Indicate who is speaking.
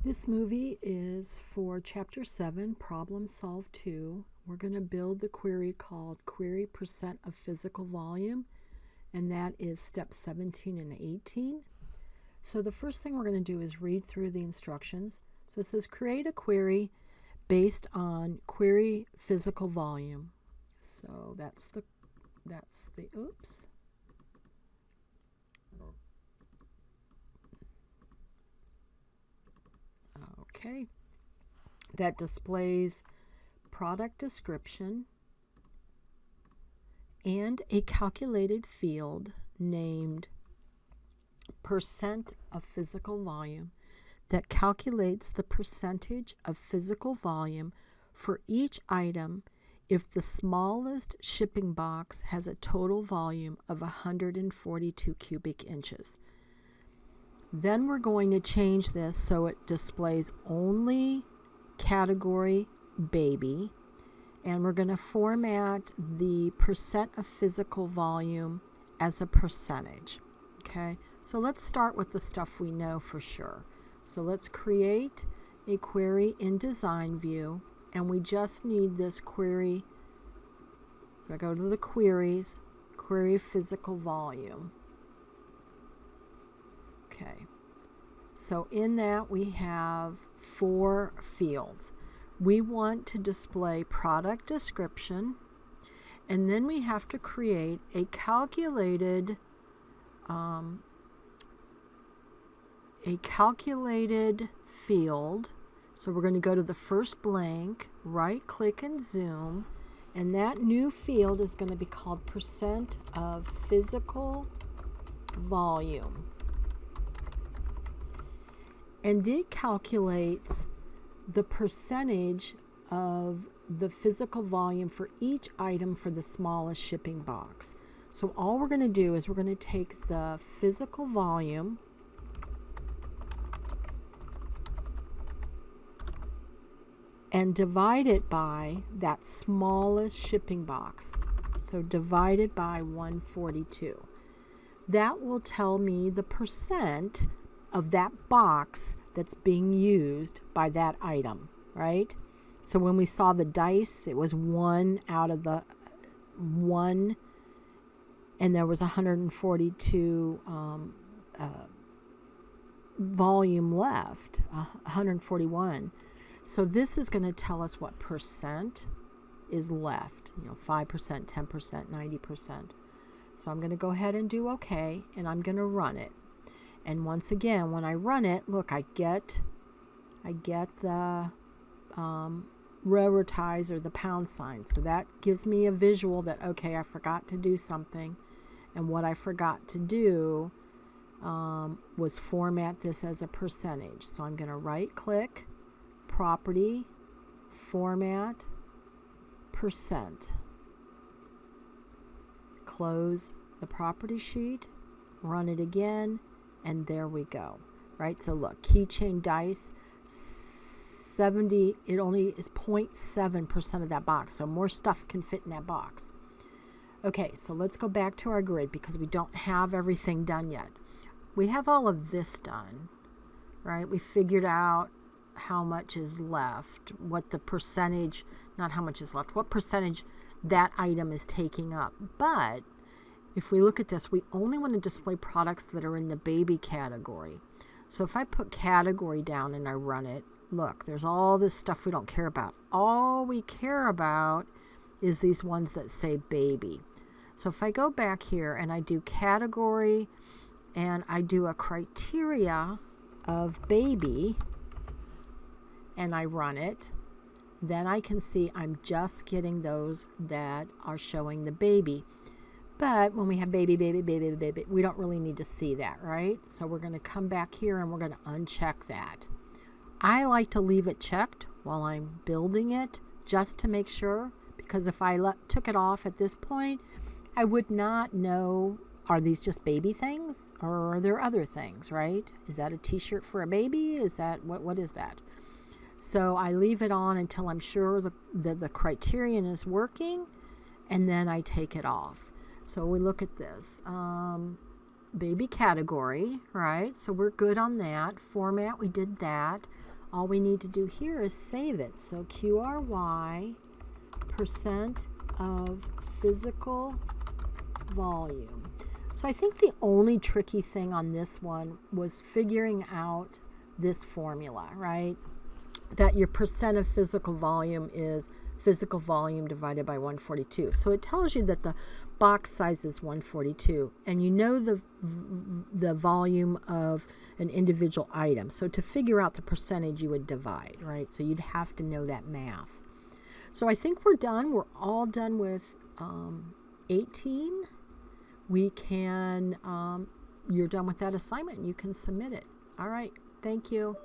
Speaker 1: This movie is for Chapter 7, Problem Solve 2. We're going to build the query called qryPctOfPhysicalvolume, and that is steps 17 and 18. So the first thing we're going to do is read through the instructions. So it says create a query based on qryPhysicalvolume. So that's the oops. Okay, that displays product description and a calculated field named % of physical volume that calculates the percentage of physical volume for each item if the smallest shipping box has a total volume of 142 cubic inches. Then we're going to change this so it displays only category baby, and we're going to format the % of physical volume as a percentage. Okay, so let's start with the stuff we know for sure. So let's create a query in design view, and we just need this query. So I go to the queries, qryPhysicalvolume. Okay, so in that we have 4 fields. We want to display product description, and then we have to create a calculated field. So we're going to go to the first blank, right click and zoom, and that new field is going to be called % of physical volume. And it calculates the percentage of the physical volume for each item for the smallest shipping box. So all we're going to do is we're going to take the physical volume and divide it by that smallest shipping box. So divided by 142. That will tell me the percent of that box that's being used by that item, right? So when we saw the dice, it was 1 out of the 1, and there was 142 volume left, 141. So this is going to tell us what percent is left, 5%, 10%, 90%. So I'm going to go ahead and do OK, and I'm going to run it. And once again, when I run it, look, I get the railroad ties or the pound sign. So that gives me a visual that, okay, I forgot to do something. And what I forgot to do was format this as a percentage. So I'm going to right click, property, format, %. Close the property sheet, run it again, and there we go, right? So look, keychain dice, 70, it only is 0.7% of that box, so more stuff can fit in that box. Okay, so let's go back to our grid because we don't have everything done yet. We have all of this done, right? We figured out how much is left, what the percentage, not how much is left, what percentage that item is taking up. But if we look at this, we only want to display products that are in the baby category. So if I put category down and I run it, look, there's all this stuff we don't care about. All we care about is these ones that say baby. So if I go back here and I do category and I do a criteria of baby and I run it, then I can see I'm just getting those that are showing the baby. But when we have baby, we don't really need to see that, right? So we're going to come back here and we're going to uncheck that. I like to leave it checked while I'm building it just to make sure, because if I took it off at this point, I would not know, are these just baby things or are there other things, right? Is that a t-shirt for a baby? Is that, what is that? So I leave it on until I'm sure the criterion is working, and then I take it off. So we look at this, baby category, right? So we're good on that. Format, we did that. All we need to do here is save it. So qry percent of physical volume. So I think the only tricky thing on this one was figuring out this formula, right? That your percent of physical volume is physical volume divided by 142. So it tells you that the box size is 142, and you know the volume of an individual item. So to figure out the percentage, you would divide, right? So you'd have to know that math. So I think we're done. We're all done with 18. We can, you're done with that assignment and you can submit it. All right. Thank you.